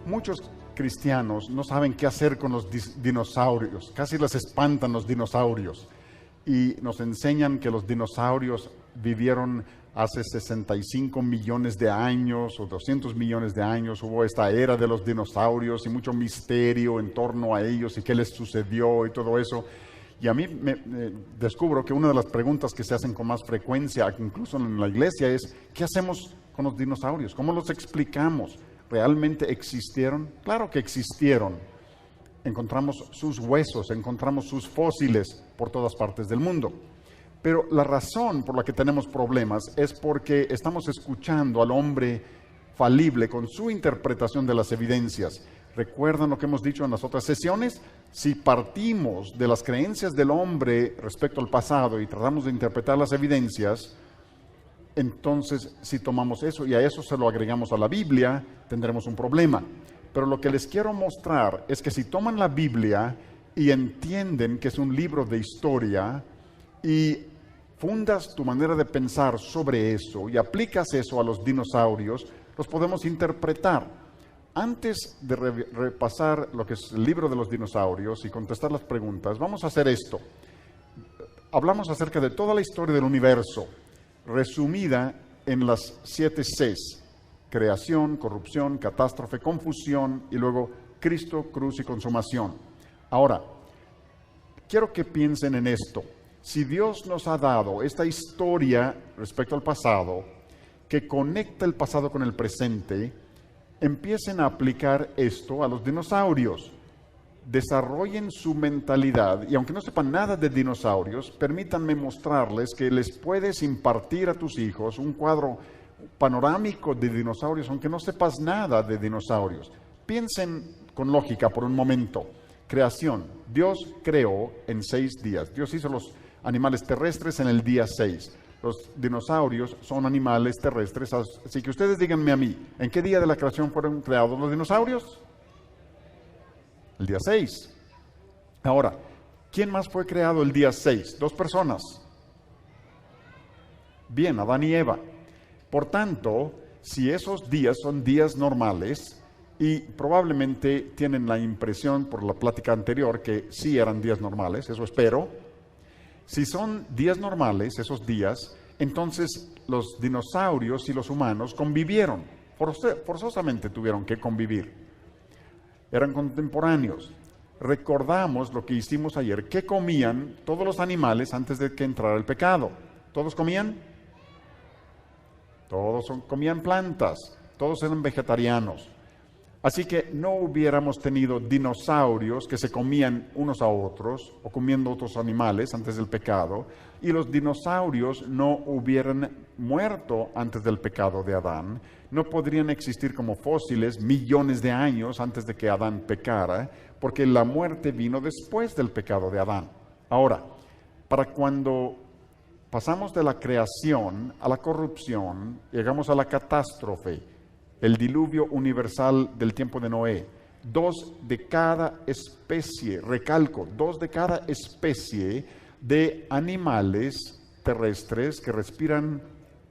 Muchos cristianos no saben qué hacer con los dinosaurios, casi les espantan los dinosaurios. Y nos enseñan que los dinosaurios vivieron hace 65 millones de años o 200 millones de años. Hubo esta era de los dinosaurios y mucho misterio en torno a ellos y qué les sucedió y todo eso. Y a mí descubro que una de las preguntas que se hacen con más frecuencia, incluso en la iglesia, es ¿qué hacemos con los dinosaurios? ¿Cómo los explicamos? ¿Realmente existieron? Claro que existieron. Encontramos sus huesos, encontramos sus fósiles por todas partes del mundo. Pero la razón por la que tenemos problemas es porque estamos escuchando al hombre falible con su interpretación de las evidencias. ¿Recuerdan lo que hemos dicho en las otras sesiones? Si partimos de las creencias del hombre respecto al pasado y tratamos de interpretar las evidencias, entonces si tomamos eso y a eso se lo agregamos a la Biblia, tendremos un problema. Pero lo que les quiero mostrar es que si toman la Biblia y entienden que es un libro de historia y fundas tu manera de pensar sobre eso y aplicas eso a los dinosaurios, los podemos interpretar. Antes de repasar lo que es el libro de los dinosaurios y contestar las preguntas, vamos a hacer esto. Hablamos acerca de toda la historia del universo, resumida en las 7 Cs. Creación, corrupción, catástrofe, confusión y luego Cristo, cruz y consumación. Ahora, quiero que piensen en esto. Si Dios nos ha dado esta historia respecto al pasado, que conecta el pasado con el presente, empiecen a aplicar esto a los dinosaurios. Desarrollen su mentalidad y aunque no sepan nada de dinosaurios, permítanme mostrarles que les puedes impartir a tus hijos un cuadro panorámico de dinosaurios, aunque no sepas nada de dinosaurios. Piensen con lógica por un momento. Creación. Dios creó en 6 días. Dios hizo los animales terrestres en el día 6. Los dinosaurios son animales terrestres, así que ustedes díganme a mí, ¿en qué día de la creación fueron creados los dinosaurios? El día 6. Ahora, ¿quién más fue creado el día 6? 2 personas. Bien, Adán y Eva. Por tanto, si esos días son días normales, y probablemente tienen la impresión por la plática anterior que sí eran días normales, eso espero. Si son días normales, esos días, entonces los dinosaurios y los humanos convivieron, forzosamente tuvieron que convivir. Eran contemporáneos. Recordamos lo que hicimos ayer. ¿Qué comían todos los animales antes de que entrara el pecado? ¿Todos comían? Todos comían plantas, todos eran vegetarianos. Así que no hubiéramos tenido dinosaurios que se comían unos a otros o comiendo otros animales antes del pecado, y los dinosaurios no hubieran muerto antes del pecado de Adán, no podrían existir como fósiles millones de años antes de que Adán pecara, porque la muerte vino después del pecado de Adán. Ahora, para cuando pasamos de la creación a la corrupción, llegamos a la catástrofe, el diluvio universal del tiempo de Noé. 2 de cada especie, recalco, 2 de cada especie de animales terrestres que respiran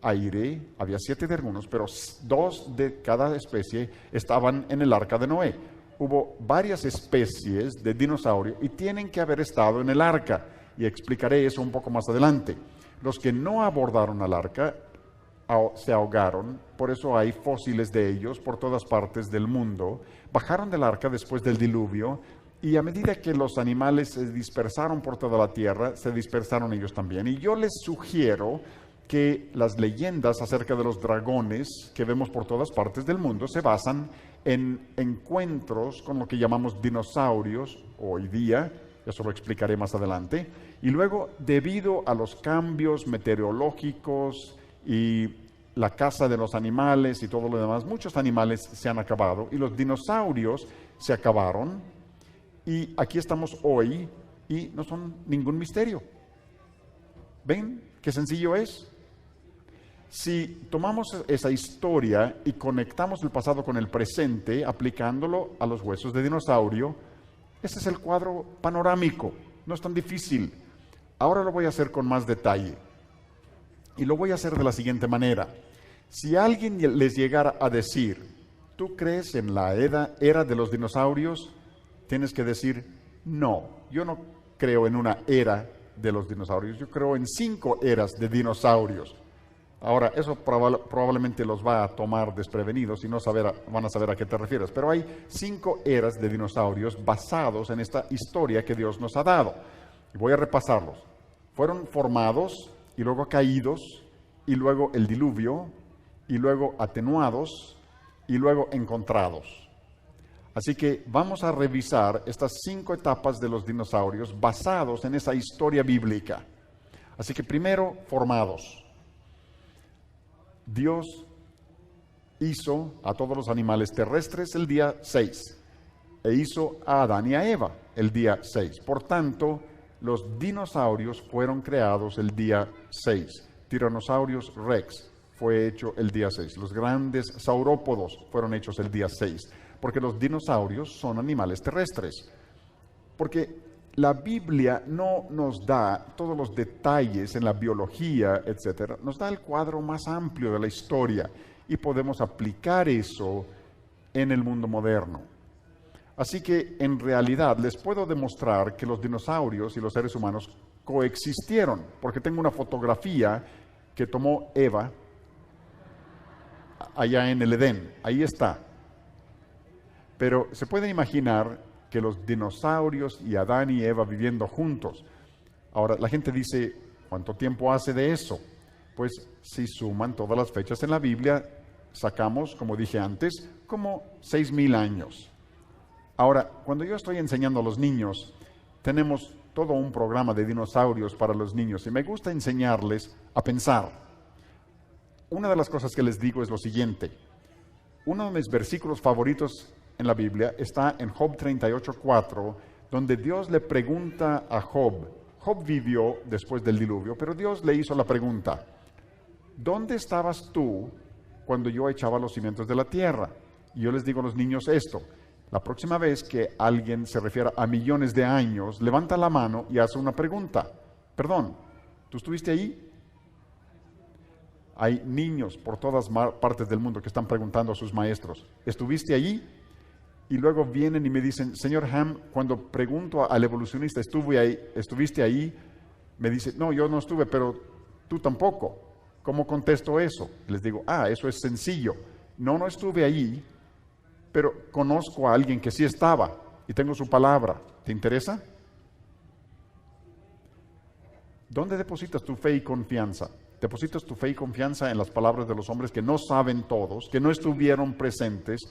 aire, había 7 de algunos, pero 2 de cada especie estaban en el arca de Noé. Hubo varias especies de dinosaurio y tienen que haber estado en el arca, y explicaré eso un poco más adelante. Los que no abordaron al arca se ahogaron, por eso hay fósiles de ellos por todas partes del mundo. Bajaron del arca después del diluvio y a medida que los animales se dispersaron por toda la tierra, se dispersaron ellos también. Y yo les sugiero que las leyendas acerca de los dragones que vemos por todas partes del mundo se basan en encuentros con lo que llamamos dinosaurios hoy día. Eso lo explicaré más adelante. Y luego, debido a los cambios meteorológicos y la caza de los animales y todo lo demás, muchos animales se han acabado y los dinosaurios se acabaron. Y aquí estamos hoy y no son ningún misterio. ¿Ven qué sencillo es? Si tomamos esa historia y conectamos el pasado con el presente, aplicándolo a los huesos de dinosaurio, ese es el cuadro panorámico, no es tan difícil. Ahora lo voy a hacer con más detalle. Y lo voy a hacer de la siguiente manera. Si alguien les llegara a decir, ¿tú crees en la era de los dinosaurios? Tienes que decir, no, yo no creo en una era de los dinosaurios, yo creo en 5 eras de dinosaurios. Ahora, eso probablemente los va a tomar desprevenidos y no van a saber a qué te refieres, pero hay 5 eras de dinosaurios basados en esta historia que Dios nos ha dado. Y voy a repasarlos. Fueron formados y luego caídos, y luego el diluvio, y luego atenuados, y luego encontrados. Así que vamos a revisar estas 5 etapas de los dinosaurios basados en esa historia bíblica. Así que primero, formados. Dios hizo a todos los animales terrestres el día 6 e hizo a Adán y a Eva el día 6. Por tanto, los dinosaurios fueron creados el día 6. Tyrannosaurus Rex fue hecho el día 6. Los grandes saurópodos fueron hechos el día 6, porque los dinosaurios son animales terrestres. Porque la Biblia no nos da todos los detalles en la biología, etcétera. Nos da el cuadro más amplio de la historia y podemos aplicar eso en el mundo moderno. Así que en realidad les puedo demostrar que los dinosaurios y los seres humanos coexistieron, porque tengo una fotografía que tomó Eva allá en el Edén. Ahí está. Pero se pueden imaginar que los dinosaurios y Adán y Eva viviendo juntos. Ahora, la gente dice, ¿cuánto tiempo hace de eso? Pues si suman todas las fechas en la Biblia, sacamos, como dije antes, como 6,000 años. Ahora, cuando yo estoy enseñando a los niños, tenemos todo un programa de dinosaurios para los niños y me gusta enseñarles a pensar. Una de las cosas que les digo es lo siguiente. Uno de mis versículos favoritos en la Biblia está en Job 38:4, donde Dios le pregunta a Job. Job vivió después del diluvio, pero Dios le hizo la pregunta: ¿dónde estabas tú cuando yo echaba los cimientos de la tierra? Y yo les digo a los niños esto: la próxima vez que alguien se refiera a millones de años, levanta la mano y hace una pregunta. Perdón, ¿tú estuviste ahí? Hay niños por todas partes del mundo que están preguntando a sus maestros: ¿estuviste allí? Y luego vienen y me dicen: señor Ham, cuando pregunto al evolucionista, ¿estuviste ahí? Me dice: no, yo no estuve, pero tú tampoco. ¿Cómo contesto eso? Les digo: eso es sencillo. No estuve allí, pero conozco a alguien que sí estaba y tengo su palabra. ¿Te interesa? ¿Dónde depositas tu fe y confianza? ¿Depositas tu fe y confianza en las palabras de los hombres que no saben todos, que no estuvieron presentes,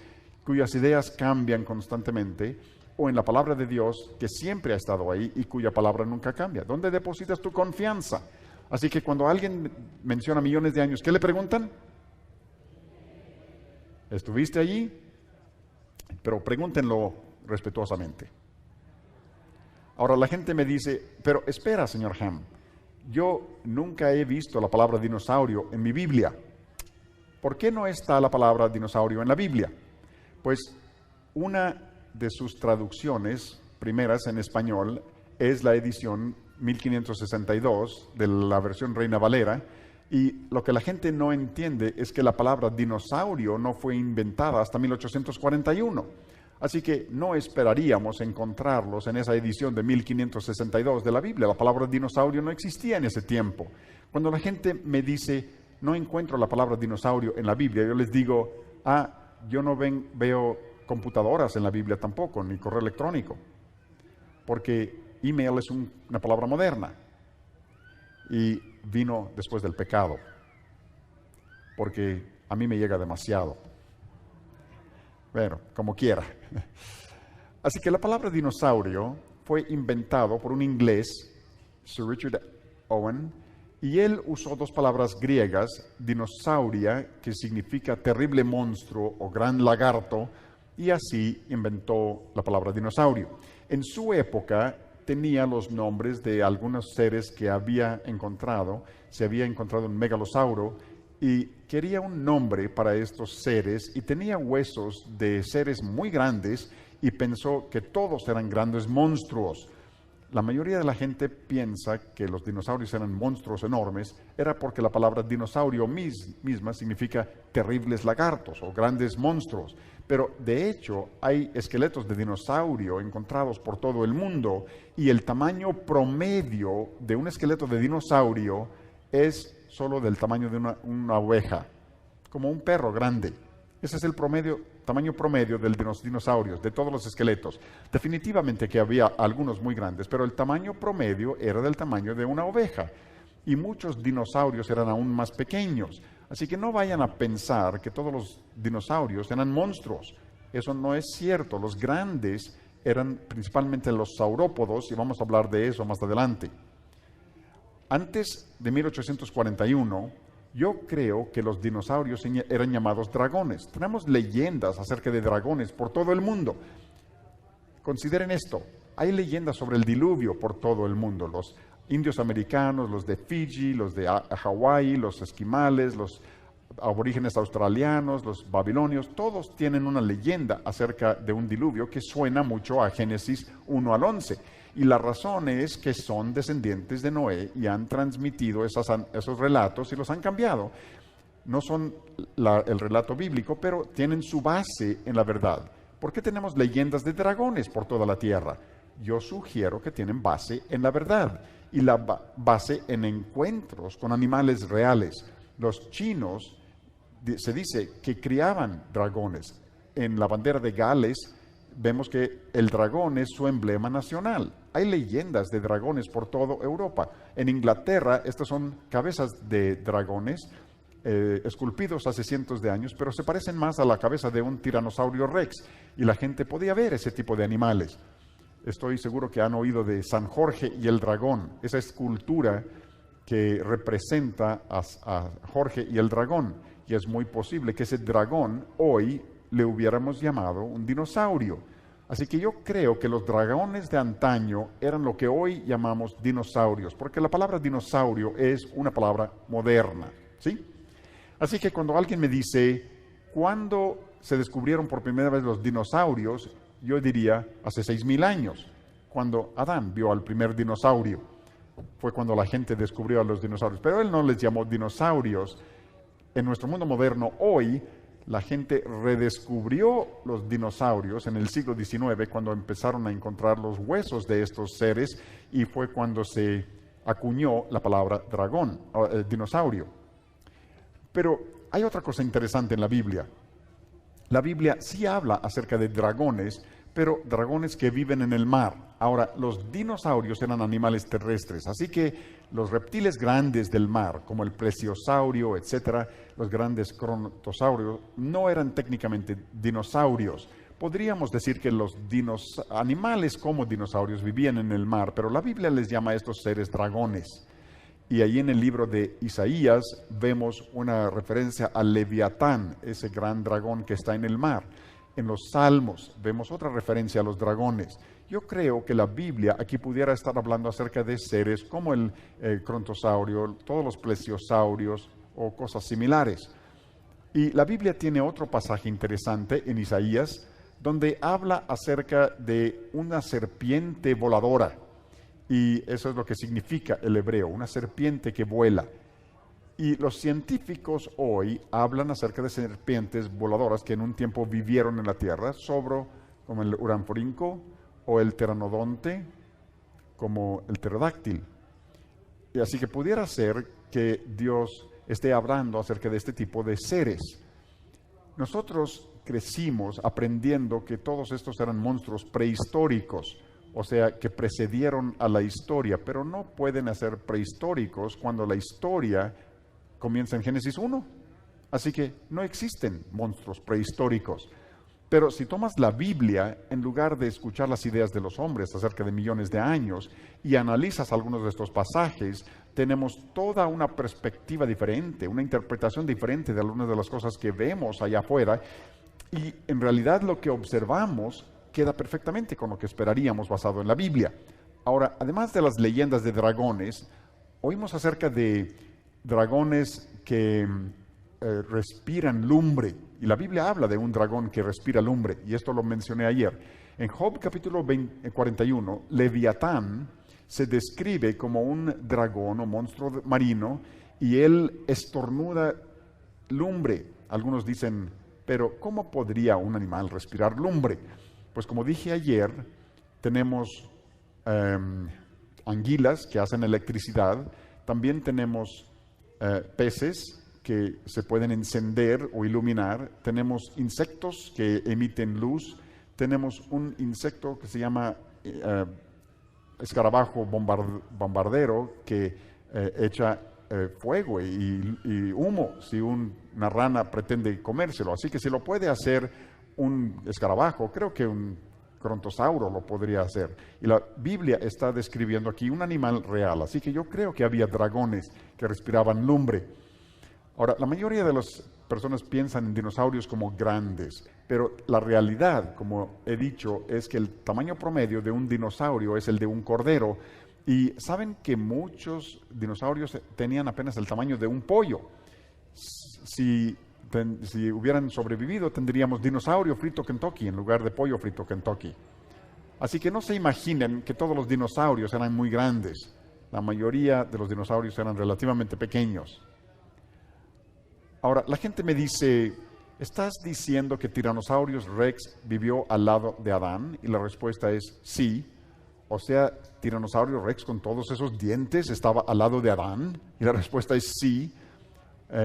cuyas ideas cambian constantemente, o en la palabra de Dios, que siempre ha estado ahí y cuya palabra nunca cambia? ¿Dónde depositas tu confianza? Así que cuando alguien menciona millones de años, ¿qué le preguntan? ¿Estuviste allí? Pero pregúntenlo respetuosamente. Ahora la gente me dice: pero espera, señor Ham, yo nunca he visto la palabra dinosaurio en mi Biblia. ¿Por qué no está la palabra dinosaurio en la Biblia? Pues una de sus traducciones primeras en español es la edición 1562 de la versión Reina Valera, y lo que la gente no entiende es que la palabra dinosaurio no fue inventada hasta 1841. Así que no esperaríamos encontrarlos en esa edición de 1562 de la Biblia. La palabra dinosaurio no existía en ese tiempo. Cuando la gente me dice: no encuentro la palabra dinosaurio en la Biblia, yo les digo: yo no veo computadoras en la Biblia tampoco, ni correo electrónico, porque email es una palabra moderna y vino después del pecado, porque a mí me llega demasiado. Bueno, como quiera. Así que la palabra dinosaurio fue inventado por un inglés, Sir Richard Owen, y él usó 2 palabras griegas: dinosauria, que significa terrible monstruo o gran lagarto, y así inventó la palabra dinosaurio. En su época tenía los nombres de algunos seres que había encontrado. Se había encontrado un megalosauro y quería un nombre para estos seres, y tenía huesos de seres muy grandes y pensó que todos eran grandes monstruos. la mayoría de la gente piensa que los dinosaurios eran monstruos enormes, era porque la palabra dinosaurio misma significa terribles lagartos o grandes monstruos. Pero de hecho hay esqueletos de dinosaurio encontrados por todo el mundo y el tamaño promedio de un esqueleto de dinosaurio es solo del tamaño de una oveja, como un perro grande. Ese es el tamaño promedio de los dinosaurios, de todos los esqueletos. Definitivamente que había algunos muy grandes, pero el tamaño promedio era del tamaño de una oveja. Y muchos dinosaurios eran aún más pequeños. Así que no vayan a pensar que todos los dinosaurios eran monstruos. Eso no es cierto. Los grandes eran principalmente los saurópodos, y vamos a hablar de eso más adelante. Antes de 1841, yo creo que los dinosaurios eran llamados dragones. Tenemos leyendas acerca de dragones por todo el mundo. Consideren esto, hay leyendas sobre el diluvio por todo el mundo. Los indios americanos, los de Fiji, los de Hawái, los esquimales, los aborígenes australianos, los babilonios, todos tienen una leyenda acerca de un diluvio que suena mucho a Génesis 1 al 11. Y la razón es que son descendientes de Noé y han transmitido esos relatos y los han cambiado. No son el relato bíblico, pero tienen su base en la verdad. ¿Por qué tenemos leyendas de dragones por toda la tierra? Yo sugiero que tienen base en la verdad y la base en encuentros con animales reales. Los chinos, se dice que criaban dragones. En la bandera de Gales vemos que el dragón es su emblema nacional. Hay leyendas de dragones por toda Europa. En Inglaterra, estas son cabezas de dragones esculpidos hace cientos de años, pero se parecen más a la cabeza de un tiranosaurio rex, y la gente podía ver ese tipo de animales. Estoy seguro que han oído de San Jorge y el dragón, esa escultura que representa a Jorge y el dragón, y es muy posible que ese dragón hoy le hubiéramos llamado un dinosaurio. Así que yo creo que los dragones de antaño eran lo que hoy llamamos dinosaurios, porque la palabra dinosaurio es una palabra moderna, ¿sí? Así que cuando alguien me dice, ¿cuándo se descubrieron por primera vez los dinosaurios? Yo diría, hace 6,000 años, cuando Adán vio al primer dinosaurio. Fue cuando la gente descubrió a los dinosaurios, pero él no les llamó dinosaurios. En nuestro mundo moderno hoy, la gente redescubrió los dinosaurios en el siglo XIX, cuando empezaron a encontrar los huesos de estos seres, y fue cuando se acuñó la palabra dragón, dinosaurio. Pero hay otra cosa interesante en la Biblia. La Biblia sí habla acerca de dragones, pero dragones que viven en el mar. Ahora, los dinosaurios eran animales terrestres, así que los reptiles grandes del mar, como el plesiosaurio, etcétera, los grandes crontosaurios, no eran técnicamente dinosaurios. Podríamos decir que los animales como dinosaurios vivían en el mar, pero la Biblia les llama a estos seres dragones. Y ahí en el libro de Isaías vemos una referencia al Leviatán, ese gran dragón que está en el mar. En los Salmos vemos otra referencia a los dragones. Yo creo que la Biblia aquí pudiera estar hablando acerca de seres como el crontosaurio, todos los plesiosaurios o cosas similares. Y la Biblia tiene otro pasaje interesante en Isaías, donde habla acerca de una serpiente voladora. Y eso es lo que significa el hebreo, una serpiente que vuela. Y los científicos hoy hablan acerca de serpientes voladoras que en un tiempo vivieron en la tierra, como el uranforinco o el pteranodonte, como el pterodáctil. Y así que pudiera ser que Dios esté hablando acerca de este tipo de seres. Nosotros crecimos aprendiendo que todos estos eran monstruos prehistóricos, o sea, que precedieron a la historia, pero no pueden ser prehistóricos cuando la historia comienza en Génesis 1. Así que no existen monstruos prehistóricos. Pero si tomas la Biblia, en lugar de escuchar las ideas de los hombres acerca de millones de años, y analizas algunos de estos pasajes, tenemos toda una perspectiva diferente, una interpretación diferente de algunas de las cosas que vemos allá afuera, y en realidad lo que observamos queda perfectamente con lo que esperaríamos basado en la Biblia. Ahora, además de las leyendas de dragones, oímos acerca de dragones que respiran lumbre, y la Biblia habla de un dragón que respira lumbre, y esto lo mencioné ayer. En Job capítulo 41, Leviatán se describe como un dragón o monstruo marino y él estornuda lumbre. Algunos dicen, pero ¿cómo podría un animal respirar lumbre? Pues como dije ayer, tenemos anguilas que hacen electricidad, también tenemos peces que se pueden encender o iluminar, tenemos insectos que emiten luz, tenemos un insecto que se llama escarabajo bombardero que echa fuego y humo si una rana pretende comérselo. Así que si lo puede hacer un escarabajo, creo que un Crontosauro lo podría hacer. Y la Biblia está describiendo aquí un animal real, así que yo creo que había dragones que respiraban lumbre. Ahora, la mayoría de las personas piensan en dinosaurios como grandes, pero la realidad, como he dicho, es que el tamaño promedio de un dinosaurio es el de un cordero. Y saben que muchos dinosaurios tenían apenas el tamaño de un pollo. Si hubieran sobrevivido, tendríamos dinosaurio frito Kentucky en lugar de pollo frito Kentucky. Así que no se imaginen que todos los dinosaurios eran muy grandes. La mayoría de los dinosaurios eran relativamente pequeños. Ahora, la gente me dice, ¿estás diciendo que Tyrannosaurus Rex vivió al lado de Adán? Y la respuesta es sí. O sea, Tyrannosaurus Rex con todos esos dientes estaba al lado de Adán. Y la respuesta es sí.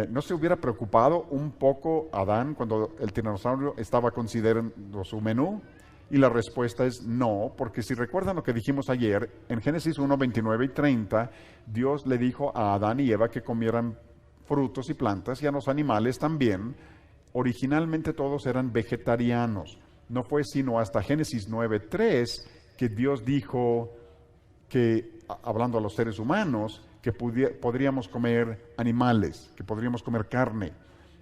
¿No se hubiera preocupado un poco Adán cuando el tiranosaurio estaba considerando su menú? Y la respuesta es no, porque si recuerdan lo que dijimos ayer, en Génesis 1, 29 y 30, Dios le dijo a Adán y Eva que comieran frutos y plantas y a los animales también. Originalmente todos eran vegetarianos. No fue sino hasta Génesis 9:3 que Dios dijo que, hablando a los seres humanos, que podríamos comer animales, que podríamos comer carne.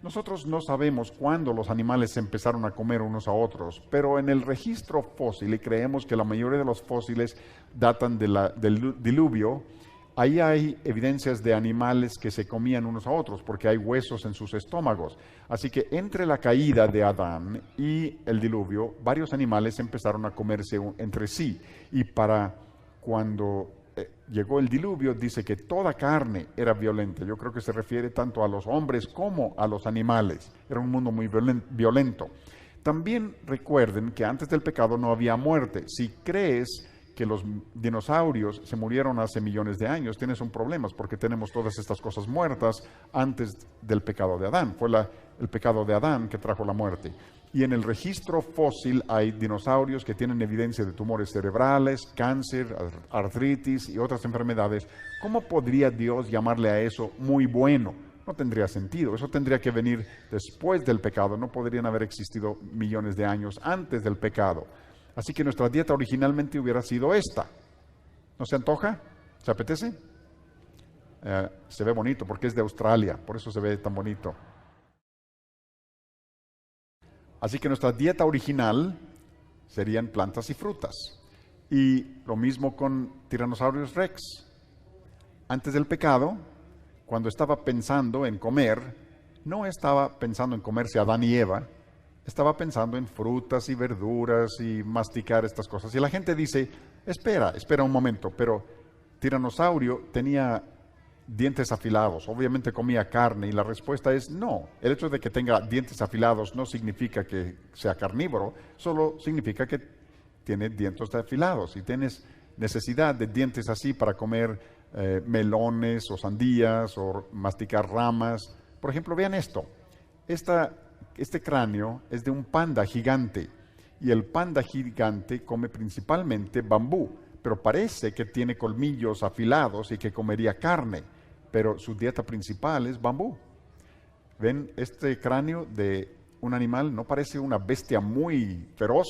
Nosotros no sabemos cuándo los animales se empezaron a comer unos a otros, pero en el registro fósil, y creemos que la mayoría de los fósiles datan del diluvio, ahí hay evidencias de animales que se comían unos a otros, porque hay huesos en sus estómagos. Así que entre la caída de Adán y el diluvio, varios animales empezaron a comerse entre sí. Y para cuando llegó el diluvio, dice que toda carne era violenta. Yo creo que se refiere tanto a los hombres como a los animales. Era un mundo muy violento. También recuerden que antes del pecado no había muerte. Si crees que los dinosaurios se murieron hace millones de años, tienes un problema, porque tenemos todas estas cosas muertas antes del pecado de Adán. Fue el pecado de Adán que trajo la muerte. Y en el registro fósil hay dinosaurios que tienen evidencia de tumores cerebrales, cáncer, artritis y otras enfermedades. ¿Cómo podría Dios llamarle a eso muy bueno? No tendría sentido. Eso tendría que venir después del pecado. No podrían haber existido millones de años antes del pecado. Así que nuestra dieta originalmente hubiera sido esta. ¿No se antoja? ¿Se apetece? Se ve bonito porque es de Australia, por eso se ve tan bonito. Así que nuestra dieta original serían plantas y frutas. Y lo mismo con Tyrannosaurus Rex. Antes del pecado, cuando estaba pensando en comer, no estaba pensando en comerse a Adán y Eva, estaba pensando en frutas y verduras y masticar estas cosas. Y la gente dice, espera un momento, pero tiranosaurio tenía dientes afilados, obviamente comía carne, y la respuesta es no. El hecho de que tenga dientes afilados no significa que sea carnívoro, solo significa que tiene dientes afilados. Y tienes necesidad de dientes así para comer melones o sandías o masticar ramas. Por ejemplo, vean esto. Este cráneo es de un panda gigante, y el panda gigante come principalmente bambú, pero parece que tiene colmillos afilados y que comería carne, pero su dieta principal es bambú. ¿Ven este cráneo de un animal? ¿No parece una bestia muy feroz?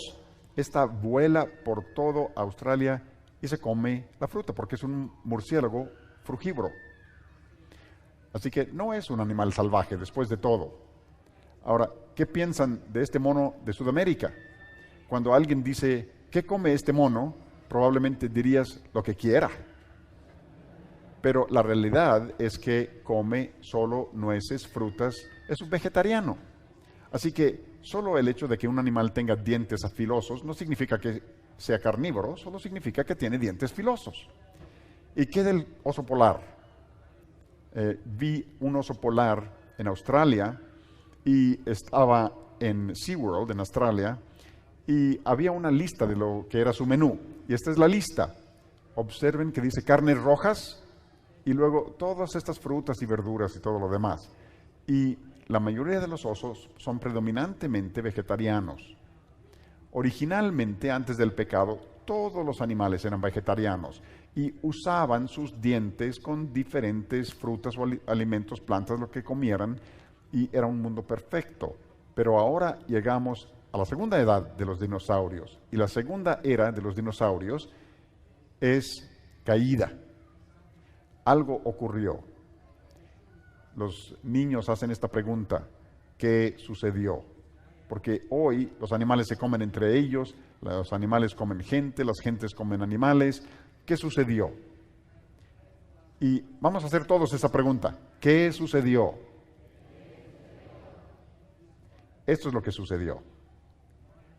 Esta vuela por todo Australia y se come la fruta, porque es un murciélago frugívoro. Así que no es un animal salvaje, después de todo. Ahora, ¿qué piensan de este mono de Sudamérica? Cuando alguien dice, ¿qué come este mono?, probablemente dirías lo que quiera. Pero la realidad es que come solo nueces, frutas, es un vegetariano. Así que solo el hecho de que un animal tenga dientes afilosos no significa que sea carnívoro, solo significa que tiene dientes filosos. ¿Y qué del oso polar? Vi un oso polar en Australia y estaba en SeaWorld, en Australia, y había una lista de lo que era su menú. Y esta es la lista. Observen que dice carnes rojas y luego todas estas frutas y verduras y todo lo demás. Y la mayoría de los osos son predominantemente vegetarianos. Originalmente, antes del pecado, todos los animales eran vegetarianos y usaban sus dientes con diferentes frutas o alimentos, plantas, lo que comieran, y era un mundo perfecto. Pero ahora llegamos a la segunda edad de los dinosaurios, y la segunda era de los dinosaurios es caída. Algo ocurrió. Los niños hacen esta pregunta: ¿qué sucedió? Porque hoy los animales se comen entre ellos, los animales comen gente, las gentes comen animales. ¿Qué sucedió? Y vamos a hacer todos esa pregunta. ¿Qué sucedió? Esto es lo que sucedió.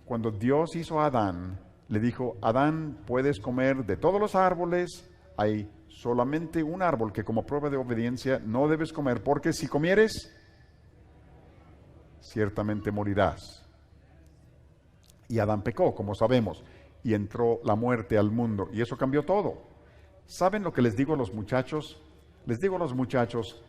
Cuando Dios hizo a Adán, le dijo: Adán, puedes comer de todos los árboles, hay solamente un árbol que como prueba de obediencia no debes comer, porque si comieres, ciertamente morirás. Y Adán pecó, como sabemos, y entró la muerte al mundo, y eso cambió todo. ¿Saben lo que les digo a los muchachos? Les digo a los muchachos: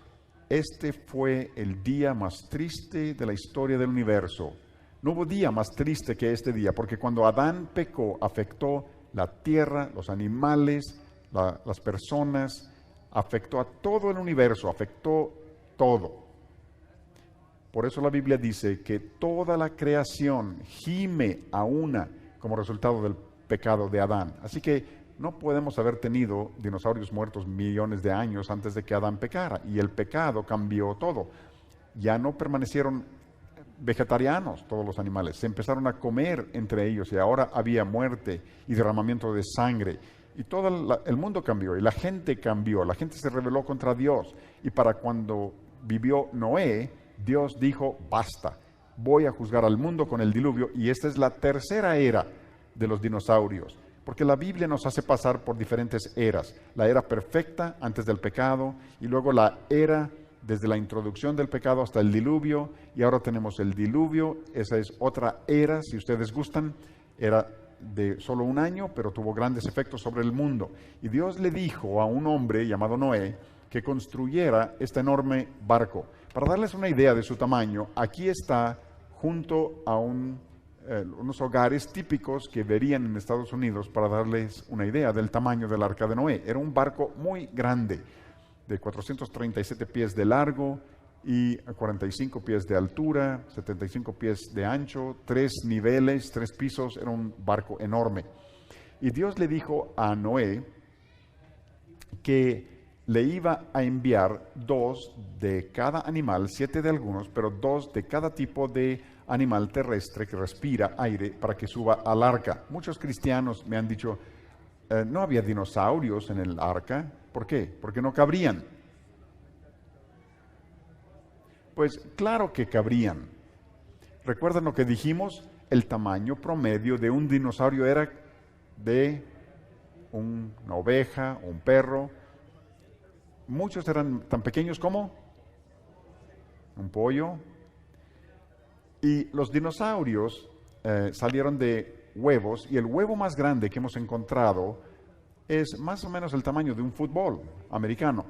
este fue el día más triste de la historia del universo. No hubo día más triste que este día, porque cuando Adán pecó, afectó la tierra, los animales, las personas, afectó a todo el universo, afectó todo. Por eso la Biblia dice que toda la creación gime a una como resultado del pecado de Adán. Así que no podemos haber tenido dinosaurios muertos millones de años antes de que Adán pecara, y el pecado cambió todo. Ya no permanecieron vegetarianos todos los animales, se empezaron a comer entre ellos, y ahora había muerte y derramamiento de sangre, y todo el mundo cambió, y la gente cambió, la gente se rebeló contra Dios. Y para cuando vivió Noé, Dios dijo: basta, voy a juzgar al mundo con el diluvio. Y esta es la tercera era de los dinosaurios, porque la Biblia nos hace pasar por diferentes eras: la era perfecta antes del pecado, y luego la era desde la introducción del pecado hasta el diluvio, y ahora tenemos el diluvio. Esa es otra era, si ustedes gustan, era de solo un año, pero tuvo grandes efectos sobre el mundo. Y Dios le dijo a un hombre llamado Noé que construyera este enorme barco. Para darles una idea de su tamaño, aquí está junto a unos hogares típicos que verían en Estados Unidos, para darles una idea del tamaño del Arca de Noé. Era un barco muy grande, de 437 pies de largo y 45 pies de altura, 75 pies de ancho, 3 niveles, 3 pisos. Era un barco enorme. Y Dios le dijo a Noé que le iba a enviar 2 de cada animal, 7 de algunos, pero 2 de cada tipo de animal terrestre que respira aire, para que suba al arca. Muchos cristianos me han dicho: no había dinosaurios en el arca. ¿Por qué? Porque no cabrían. Pues claro que cabrían. ¿Recuerdan lo que dijimos? El tamaño promedio de un dinosaurio era de una oveja o un perro. Muchos eran tan pequeños como un pollo. Y los dinosaurios salieron de huevos, y el huevo más grande que hemos encontrado es más o menos el tamaño de un fútbol americano.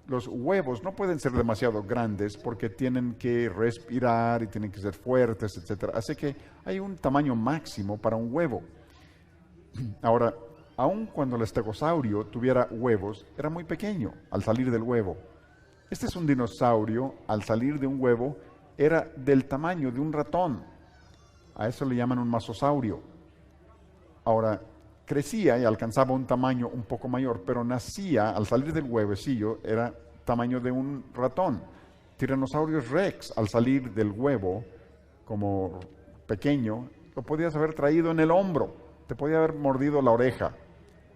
Los huevos no pueden ser demasiado grandes porque tienen que respirar y tienen que ser fuertes, etc. Así que hay un tamaño máximo para un huevo. Ahora, aun cuando el estegosaurio tuviera huevos, era muy pequeño al salir del huevo. Este es un dinosaurio, al salir de un huevo, era del tamaño de un ratón. A eso le llaman un masosaurio. Ahora, crecía y alcanzaba un tamaño un poco mayor, pero nacía, al salir del huevecillo, era tamaño de un ratón. Tyrannosaurus rex, al salir del huevo, como pequeño, lo podías haber traído en el hombro, te podía haber mordido la oreja,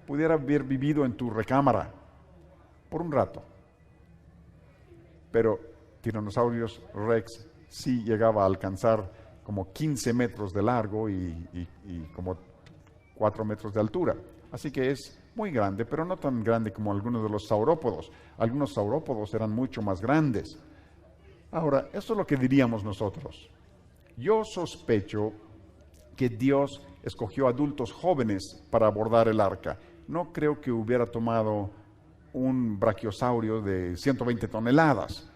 pudiera haber vivido en tu recámara por un rato. Pero Tyrannosaurus rex sí llegaba a alcanzar como 15 metros de largo y como 4 metros de altura. Así que es muy grande, pero no tan grande como algunos de los saurópodos. Algunos saurópodos eran mucho más grandes. Ahora, esto es lo que diríamos nosotros. Yo sospecho que Dios escogió adultos jóvenes para abordar el arca. No creo que hubiera tomado un brachiosaurio de 120 toneladas.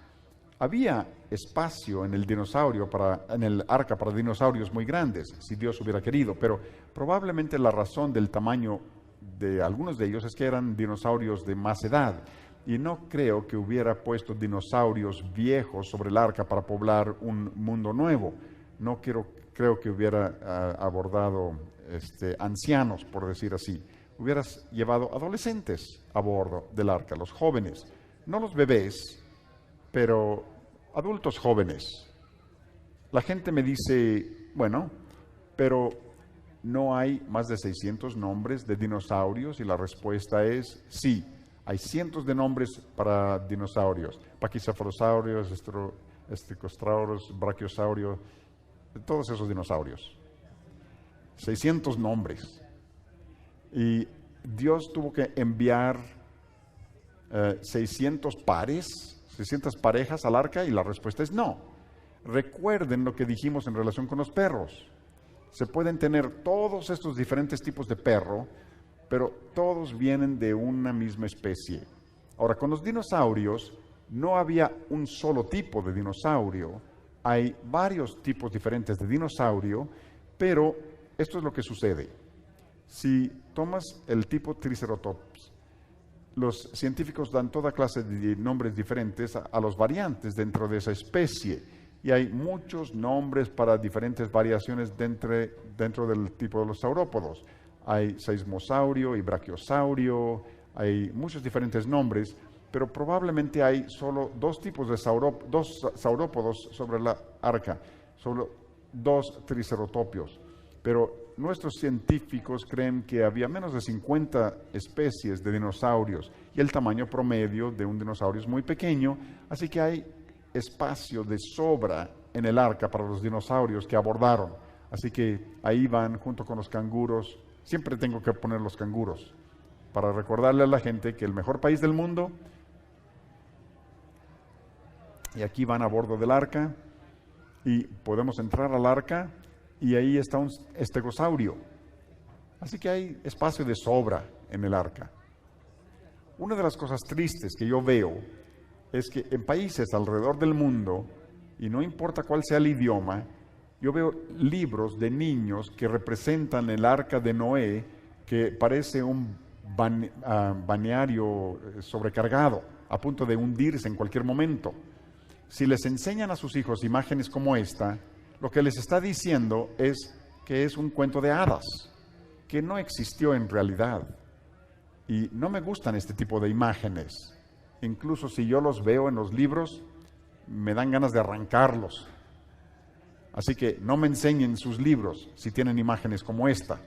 Había espacio en el en el arca para dinosaurios muy grandes, si Dios hubiera querido, pero probablemente la razón del tamaño de algunos de ellos es que eran dinosaurios de más edad. Y no creo que hubiera puesto dinosaurios viejos sobre el arca para poblar un mundo nuevo. No creo que hubiera abordado ancianos, por decir así. Hubieras llevado adolescentes a bordo del arca, los jóvenes, no los bebés, pero adultos jóvenes. La gente me dice, bueno, pero no hay más de 600 nombres de dinosaurios, y la respuesta es sí. Hay cientos de nombres para dinosaurios: paquicefalosaurios, estegosaurios, brachiosaurios, todos esos dinosaurios. 600 nombres. Y Dios tuvo que enviar 600 parejas al arca, y la respuesta es no. Recuerden lo que dijimos en relación con los perros. Se pueden tener todos estos diferentes tipos de perro, pero todos vienen de una misma especie. Ahora, con los dinosaurios no había un solo tipo de dinosaurio. Hay varios tipos diferentes de dinosaurio, pero esto es lo que sucede. Si tomas el tipo Triceratops, los científicos dan toda clase de nombres diferentes a los variantes dentro de esa especie, y hay muchos nombres para diferentes variaciones dentro del tipo de los saurópodos. Hay seismosaurio y brachiosaurio, hay muchos diferentes nombres, pero probablemente hay solo dos tipos de saurópodos sobre la arca, solo 2 triceratopios. Pero nuestros científicos creen que había menos de 50 especies de dinosaurios, y el tamaño promedio de un dinosaurio es muy pequeño, así que hay espacio de sobra en el arca para los dinosaurios que abordaron. Así que ahí van junto con los canguros. Siempre tengo que poner los canguros para recordarle a la gente que el mejor país del mundo, y aquí van a bordo del arca, y podemos entrar al arca, y ahí está un estegosaurio. Así que hay espacio de sobra en el arca. Una de las cosas tristes que yo veo es que en países alrededor del mundo, y no importa cuál sea el idioma, yo veo libros de niños que representan el arca de Noé, que parece un balneario sobrecargado, a punto de hundirse en cualquier momento. Si les enseñan a sus hijos imágenes como esta, lo que les está diciendo es que es un cuento de hadas, que no existió en realidad. Y no me gustan este tipo de imágenes. Incluso si yo los veo en los libros, me dan ganas de arrancarlos. Así que no me enseñen sus libros si tienen imágenes como esta.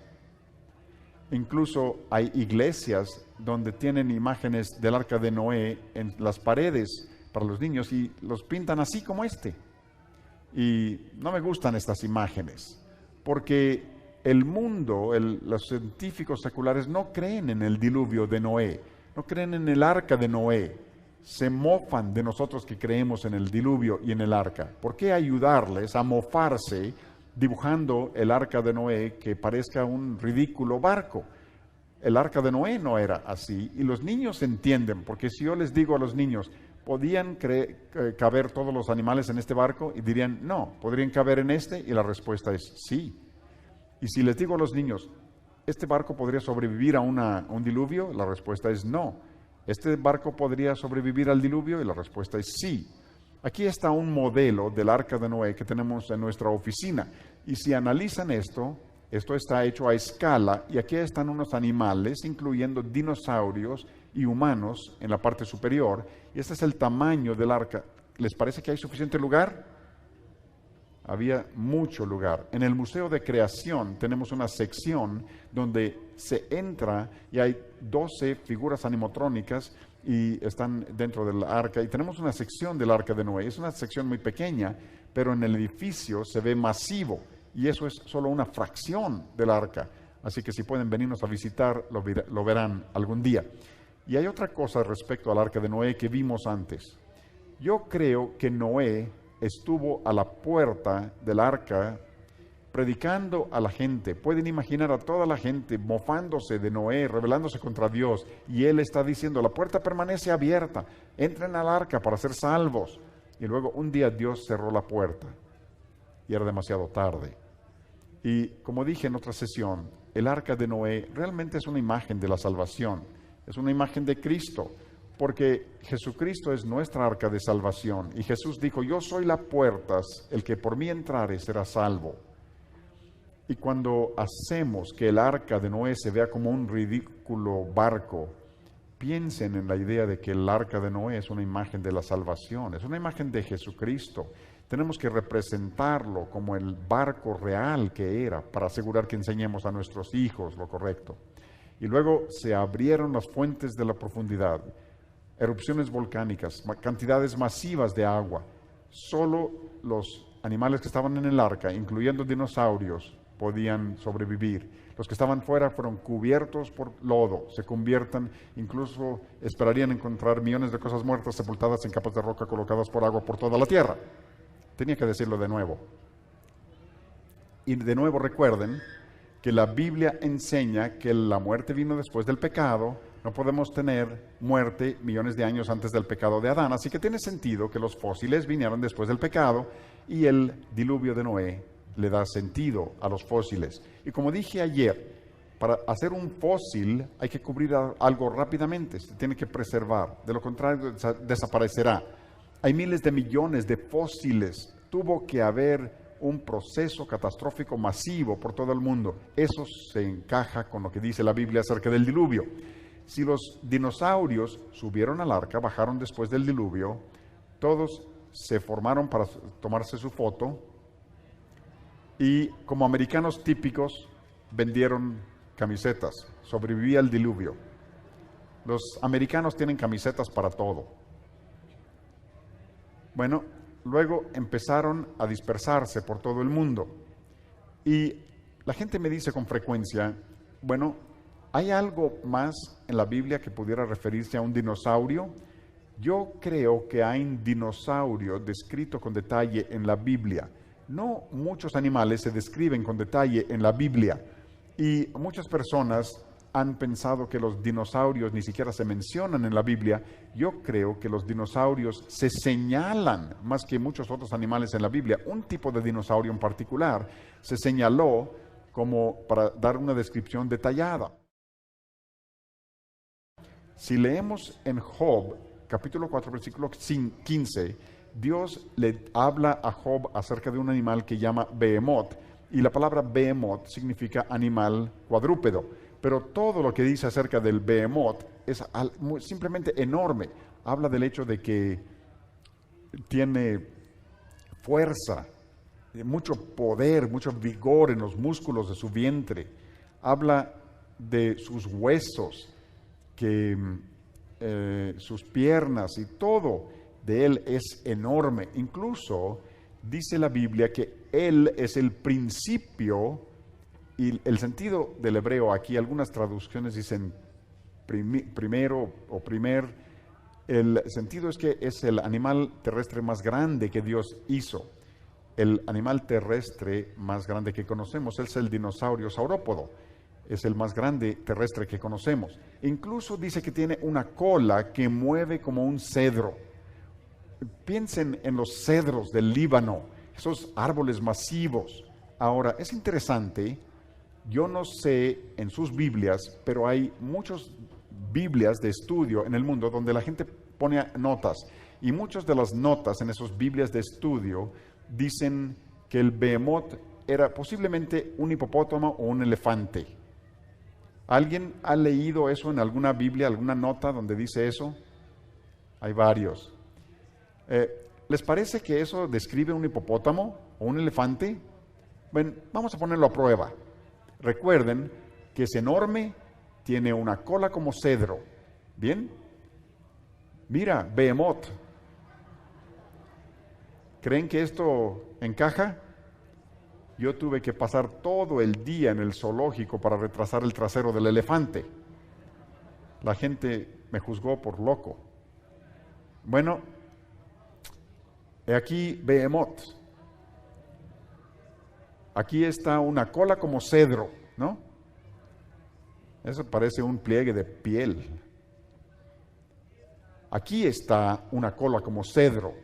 Incluso hay iglesias donde tienen imágenes del arca de Noé en las paredes para los niños, y los pintan así como este. Y no me gustan estas imágenes, porque el mundo, los científicos seculares no creen en el diluvio de Noé, no creen en el arca de Noé. Se mofan de nosotros que creemos en el diluvio y en el arca. ¿Por qué ayudarles a mofarse dibujando el arca de Noé que parezca un ridículo barco? El arca de Noé no era así, y los niños entienden, porque si yo les digo a los niños, ¿podían caber todos los animales en este barco? Y dirían, no, ¿podrían caber en este? Y la respuesta es sí. Y si les digo a los niños, ¿este barco podría sobrevivir a un diluvio? La respuesta es no. ¿Este barco podría sobrevivir al diluvio? Y la respuesta es sí. Aquí está un modelo del arca de Noé que tenemos en nuestra oficina. Y si analizan esto está hecho a escala, y aquí están unos animales, incluyendo dinosaurios y humanos en la parte superior. Y este es el tamaño del arca. ¿Les parece que hay suficiente lugar? Había mucho lugar. En el Museo de Creación tenemos una sección donde se entra y hay 12 figuras animatrónicas y están dentro del arca, y tenemos una sección del arca de Noé. Es una sección muy pequeña, pero en el edificio se ve masivo, y eso es solo una fracción del arca. Así que si pueden venirnos a visitar, lo verán algún día. Y hay otra cosa respecto al arca de Noé que vimos antes. Yo creo que Noé estuvo a la puerta del arca predicando a la gente. Pueden imaginar a toda la gente mofándose de Noé, rebelándose contra Dios. Y él está diciendo, la puerta permanece abierta, entren al arca para ser salvos. Y luego un día Dios cerró la puerta y era demasiado tarde. Y como dije en otra sesión, el arca de Noé realmente es una imagen de la salvación, es una imagen de Cristo, porque Jesucristo es nuestra arca de salvación. Y Jesús dijo, yo soy la puerta, el que por mí entrare será salvo. Y cuando hacemos que el arca de Noé se vea como un ridículo barco, piensen en la idea de que el arca de Noé es una imagen de la salvación, es una imagen de Jesucristo. Tenemos que representarlo como el barco real que era para asegurar que enseñemos a nuestros hijos lo correcto. Y luego se abrieron las fuentes de la profundidad, erupciones volcánicas, cantidades masivas de agua. Solo los animales que estaban en el arca, incluyendo dinosaurios, podían sobrevivir. Los que estaban fuera fueron cubiertos por lodo, se conviertan, incluso esperarían encontrar millones de cosas muertas sepultadas en capas de roca colocadas por agua por toda la tierra. Tenía que decirlo de nuevo. Y de nuevo recuerden que la Biblia enseña que la muerte vino después del pecado. No podemos tener muerte millones de años antes del pecado de Adán, así que tiene sentido que los fósiles vinieron después del pecado y el diluvio de Noé le da sentido a los fósiles. Y como dije ayer, para hacer un fósil hay que cubrir algo rápidamente, se tiene que preservar, de lo contrario desaparecerá. Hay miles de millones de fósiles, tuvo que haber un proceso catastrófico masivo por todo el mundo. Eso se encaja con lo que dice la Biblia acerca del diluvio. Si los dinosaurios subieron al arca, bajaron después del diluvio, todos se formaron para tomarse su foto y como americanos típicos vendieron camisetas. Sobrevivía el diluvio. Los americanos tienen camisetas para todo. Bueno, luego empezaron a dispersarse por todo el mundo. Y la gente me dice con frecuencia, bueno, ¿hay algo más en la Biblia que pudiera referirse a un dinosaurio? Yo creo que hay un dinosaurio descrito con detalle en la Biblia. No muchos animales se describen con detalle en la Biblia. Y muchas personas han pensado que los dinosaurios ni siquiera se mencionan en la Biblia. Yo creo que los dinosaurios se señalan más que muchos otros animales en la Biblia. Un tipo de dinosaurio en particular se señaló como para dar una descripción detallada. Si leemos en Job, capítulo 4, versículo 15, Dios le habla a Job acerca de un animal que llama Behemoth, y la palabra Behemoth significa animal cuadrúpedo. Pero todo lo que dice acerca del Behemoth es simplemente enorme. Habla del hecho de que tiene fuerza, mucho poder, mucho vigor en los músculos de su vientre. Habla de sus huesos, sus piernas y todo de él es enorme. Incluso dice la Biblia que él es el principio. Y el sentido del hebreo aquí, algunas traducciones dicen primero o primer. El sentido es que es el animal terrestre más grande que Dios hizo. El animal terrestre más grande que conocemos es el dinosaurio saurópodo. Es el más grande terrestre que conocemos. Incluso dice que tiene una cola que mueve como un cedro. Piensen en los cedros del Líbano, esos árboles masivos. Ahora, es interesante. Yo no sé en sus Biblias, pero hay muchas Biblias de estudio en el mundo donde la gente pone notas. Y muchas de las notas en esas Biblias de estudio dicen que el Behemoth era posiblemente un hipopótamo o un elefante. ¿Alguien ha leído eso en alguna Biblia, alguna nota donde dice eso? Hay varios. ¿Les parece que eso describe un hipopótamo o un elefante? Bueno, vamos a ponerlo a prueba. Recuerden que es enorme, tiene una cola como cedro. ¿Bien? Mira, Behemoth. ¿Creen que esto encaja? yo tuve que pasar todo el día en el zoológico para retrasar el trasero del elefante. La gente me juzgó por loco. Bueno, he aquí Behemoth. Aquí está una cola como cedro, ¿no? Eso parece un pliegue de piel. Aquí está una cola como cedro.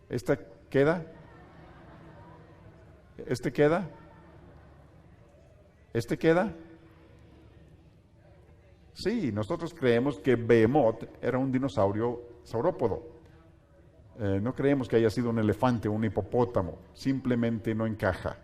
¿Esta queda? ¿Este queda? ¿Este queda? Sí, nosotros creemos que Behemoth era un dinosaurio saurópodo. No creemos que haya sido un elefante o un hipopótamo. Simplemente no encaja.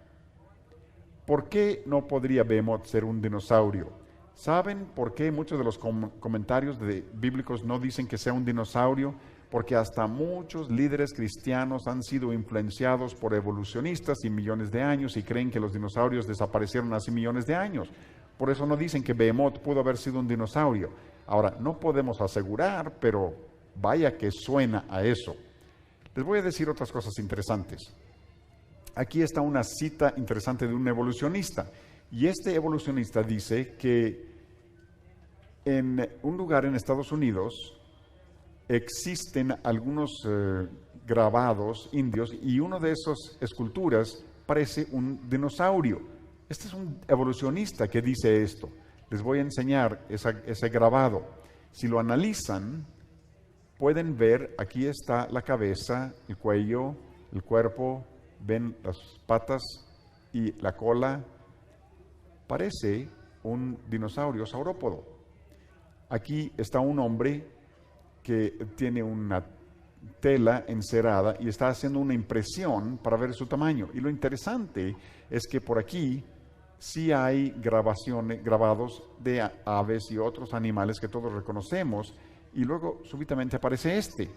¿Por qué no podría Behemoth ser un dinosaurio? ¿Saben por qué muchos de los comentarios bíblicos no dicen que sea un dinosaurio? Porque hasta muchos líderes cristianos han sido influenciados por evolucionistas y millones de años y creen que los dinosaurios desaparecieron hace millones de años. Por eso no dicen que Behemoth pudo haber sido un dinosaurio. Ahora, no podemos asegurar, pero vaya que suena a eso. Les voy a decir otras cosas interesantes. Aquí está una cita interesante de un evolucionista. Y este evolucionista dice que en un lugar en Estados Unidos existen algunos grabados indios y uno de esas esculturas parece un dinosaurio. Este es un evolucionista que dice esto. Les voy a enseñar ese grabado. Si lo analizan, pueden ver, aquí está la cabeza, el cuello, el cuerpo, ven las patas y la cola. Parece un dinosaurio saurópodo. Aquí está un hombre que tiene una tela encerada y está haciendo una impresión para ver su tamaño. Y lo interesante es que por aquí sí hay grabados de aves y otros animales que todos reconocemos, y luego súbitamente aparece este.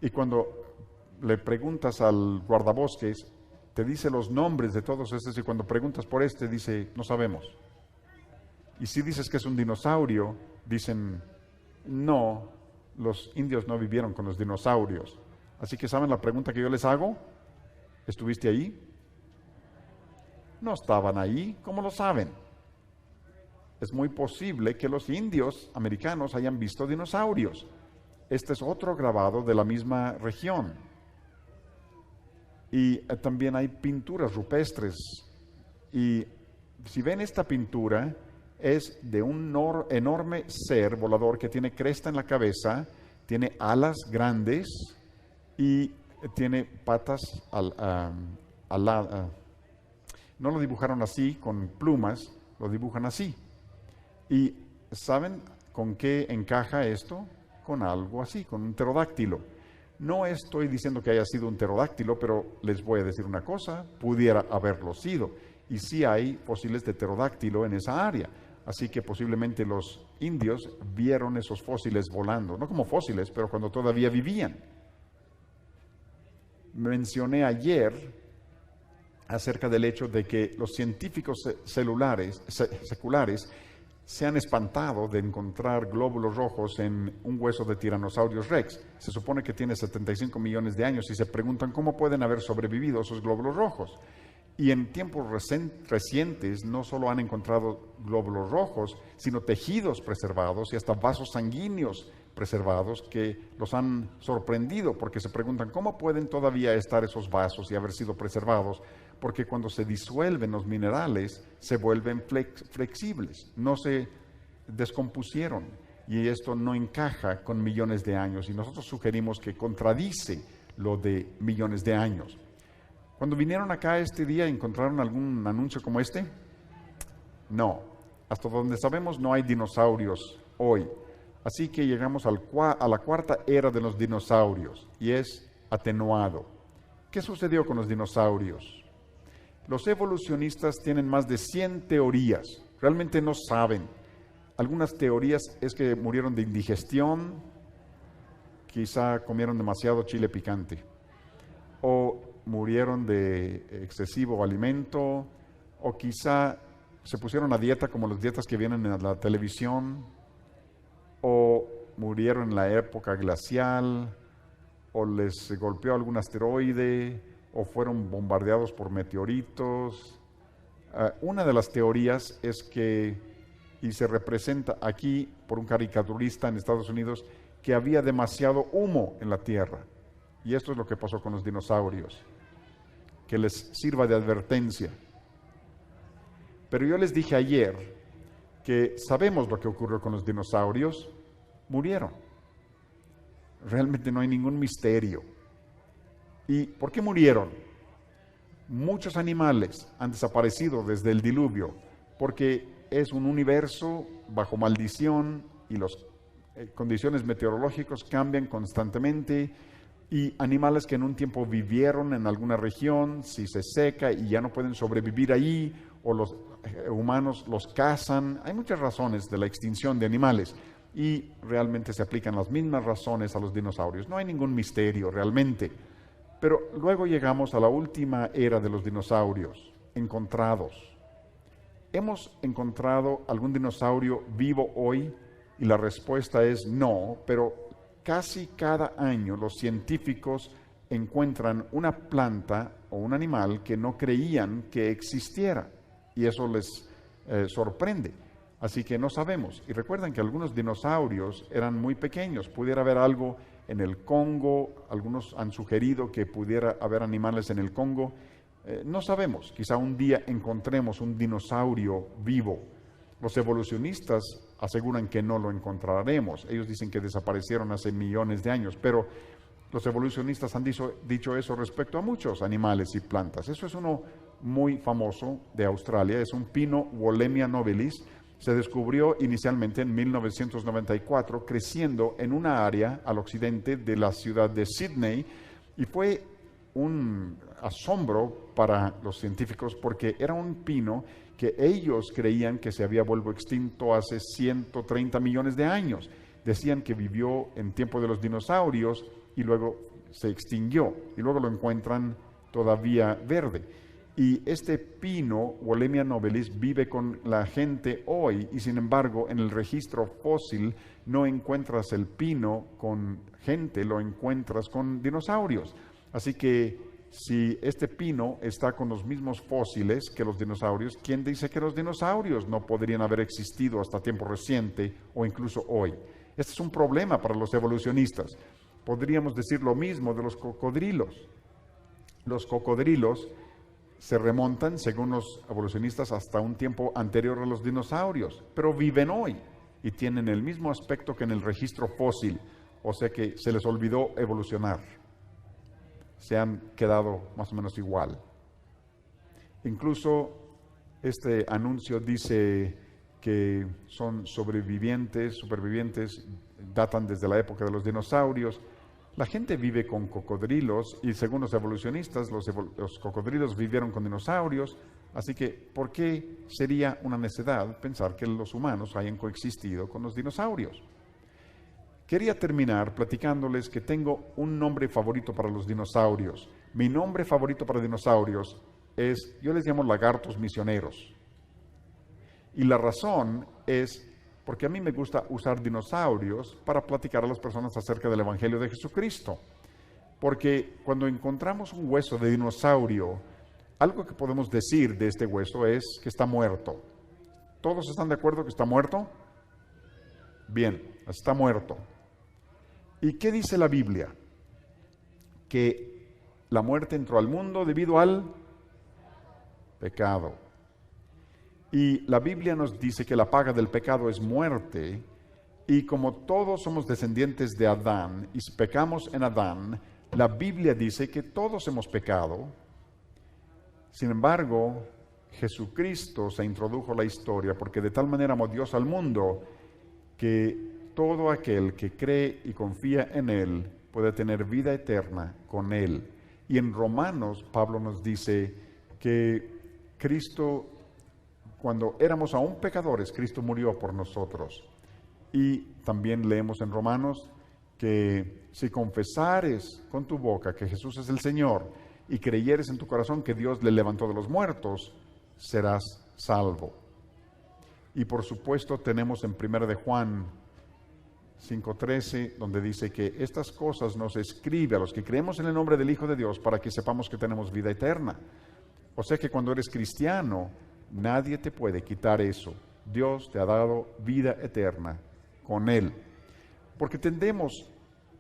Y cuando le preguntas al guardabosques, te dice los nombres de todos estos, y cuando preguntas por este, dice, no sabemos. Y si dices que es un dinosaurio, dicen, no, los indios no vivieron con los dinosaurios. Así que, ¿saben la pregunta que yo les hago? ¿Estuviste ahí? No estaban ahí, ¿cómo lo saben? Es muy posible que los indios americanos hayan visto dinosaurios. Este es otro grabado de la misma región. Y también hay pinturas rupestres. Y si ven esta pintura, es de un enorme ser volador que tiene cresta en la cabeza, tiene alas grandes y tiene patas no lo dibujaron así con plumas, lo dibujan así. ¿Y saben con qué encaja esto? Con algo así, con un pterodáctilo. No estoy diciendo que haya sido un pterodáctilo, pero les voy a decir una cosa, pudiera haberlo sido. Y sí hay fósiles de pterodáctilo en esa área. Así que posiblemente los indios vieron esos fósiles volando, no como fósiles, pero cuando todavía vivían. Mencioné ayer acerca del hecho de que los científicos seculares se han espantado de encontrar glóbulos rojos en un hueso de Tyrannosaurus rex. Se supone que tiene 75 millones de años y se preguntan cómo pueden haber sobrevivido esos glóbulos rojos. Y en tiempos recientes no solo han encontrado glóbulos rojos, sino tejidos preservados y hasta vasos sanguíneos preservados que los han sorprendido porque se preguntan cómo pueden todavía estar esos vasos y haber sido preservados, porque cuando se disuelven los minerales se vuelven flexibles, no se descompusieron, y esto no encaja con millones de años, y nosotros sugerimos que contradice lo de millones de años. Cuando vinieron acá este día, ¿encontraron algún anuncio como este? No. Hasta donde sabemos no hay dinosaurios hoy. Así que llegamos a la cuarta era de los dinosaurios, y es atenuado. ¿Qué sucedió con los dinosaurios? Los evolucionistas tienen más de 100 teorías. Realmente no saben. Algunas teorías es que murieron de indigestión, quizá comieron demasiado chile picante, o murieron de excesivo alimento, o quizá se pusieron a dieta como las dietas que vienen en la televisión, o murieron en la época glacial, o les golpeó algún asteroide, o fueron bombardeados por meteoritos. Una de las teorías es que, y se representa aquí por un caricaturista en Estados Unidos, que había demasiado humo en la Tierra. Y esto es lo que pasó con los dinosaurios. Que les sirva de advertencia. Pero yo les dije ayer que sabemos lo que ocurrió con los dinosaurios. Murieron. Realmente no hay ningún misterio. ¿Y por qué murieron? Muchos animales han desaparecido desde el diluvio, porque es un universo bajo maldición y las condiciones meteorológicas cambian constantemente, y animales que en un tiempo vivieron en alguna región, si se seca y ya no pueden sobrevivir ahí, o los humanos los cazan. Hay muchas razones de la extinción de animales, y realmente se aplican las mismas razones a los dinosaurios. No hay ningún misterio realmente. Pero luego llegamos a la última era de los dinosaurios, encontrados. ¿Hemos encontrado algún dinosaurio vivo hoy? Y la respuesta es no, pero casi cada año los científicos encuentran una planta o un animal que no creían que existiera, y eso les sorprende. Así que no sabemos. Y recuerden que algunos dinosaurios eran muy pequeños. Pudiera haber algo en el Congo. Algunos han sugerido que pudiera haber animales en el Congo. No sabemos. Quizá un día encontremos un dinosaurio vivo. Los evolucionistas aseguran que no lo encontraremos. Ellos dicen que desaparecieron hace millones de años, pero los evolucionistas han dicho eso respecto a muchos animales y plantas. Eso es uno muy famoso de Australia. Es un pino Wollemia nobilis. Se descubrió inicialmente en 1994, creciendo en una área al occidente de la ciudad de Sydney, y fue un asombro para los científicos porque era un pino que ellos creían que se había vuelto extinto hace 130 millones de años. Decían que vivió en tiempo de los dinosaurios y luego se extinguió, y luego lo encuentran todavía verde. Y este pino, Wollemia nobilis, vive con la gente hoy, y sin embargo en el registro fósil no encuentras el pino con gente, lo encuentras con dinosaurios. Así que si este pino está con los mismos fósiles que los dinosaurios, ¿quién dice que los dinosaurios no podrían haber existido hasta tiempo reciente o incluso hoy? Este es un problema para los evolucionistas. Podríamos decir lo mismo de los cocodrilos. Los cocodrilos se remontan, según los evolucionistas, hasta un tiempo anterior a los dinosaurios, pero viven hoy y tienen el mismo aspecto que en el registro fósil, o sea que se les olvidó evolucionar. Se han quedado más o menos igual. Incluso este anuncio dice que son supervivientes, datan desde la época de los dinosaurios. La gente vive con cocodrilos y según los evolucionistas, los cocodrilos vivieron con dinosaurios, así que ¿por qué sería una necedad pensar que los humanos hayan coexistido con los dinosaurios? Quería terminar platicándoles que tengo un nombre favorito para los dinosaurios. Mi nombre favorito para dinosaurios es, yo les llamo lagartos misioneros. Y la razón es porque a mí me gusta usar dinosaurios para platicar a las personas acerca del Evangelio de Jesucristo. Porque cuando encontramos un hueso de dinosaurio, algo que podemos decir de este hueso es que está muerto. ¿Todos están de acuerdo que está muerto? Bien, está muerto. ¿Y qué dice la Biblia? Que la muerte entró al mundo debido al pecado. Y la Biblia nos dice que la paga del pecado es muerte, y como todos somos descendientes de Adán y pecamos en Adán, la Biblia dice que todos hemos pecado. Sin embargo, Jesucristo se introdujo a la historia porque de tal manera amó Dios al mundo que todo aquel que cree y confía en Él puede tener vida eterna con Él. Y en Romanos, Pablo nos dice que Cristo, cuando éramos aún pecadores, Cristo murió por nosotros. Y también leemos en Romanos que si confesares con tu boca que Jesús es el Señor y creyeres en tu corazón que Dios le levantó de los muertos, serás salvo. Y por supuesto tenemos en 1 de Juan 5:13, donde dice que estas cosas nos escribe a los que creemos en el nombre del Hijo de Dios para que sepamos que tenemos vida eterna. O sea que cuando eres cristiano, nadie te puede quitar eso. Dios te ha dado vida eterna con Él. Porque tendemos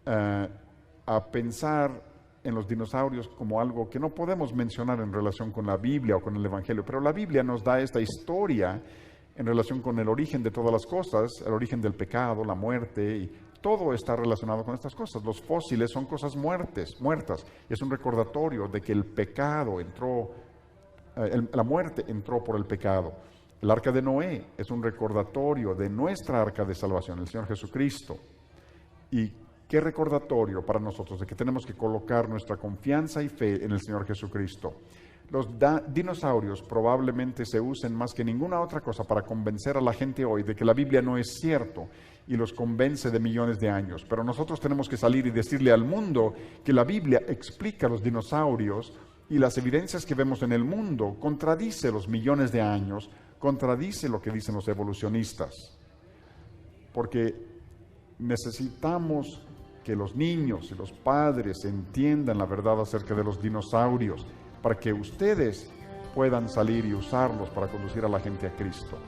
a pensar en los dinosaurios como algo que no podemos mencionar en relación con la Biblia o con el Evangelio, pero la Biblia nos da esta historia en relación con el origen de todas las cosas, el origen del pecado, la muerte, y todo está relacionado con estas cosas. Los fósiles son cosas muertas. Es un recordatorio de que el pecado entró, la muerte entró por el pecado. El arca de Noé es un recordatorio de nuestra arca de salvación, el Señor Jesucristo. Y qué recordatorio para nosotros de que tenemos que colocar nuestra confianza y fe en el Señor Jesucristo. Los dinosaurios probablemente se usen más que ninguna otra cosa para convencer a la gente hoy de que la Biblia no es cierto y los convence de millones de años. Pero nosotros tenemos que salir y decirle al mundo que la Biblia explica los dinosaurios y las evidencias que vemos en el mundo contradice los millones de años, contradice lo que dicen los evolucionistas. Porque necesitamos que los niños y los padres entiendan la verdad acerca de los dinosaurios, para que ustedes puedan salir y usarlos para conducir a la gente a Cristo.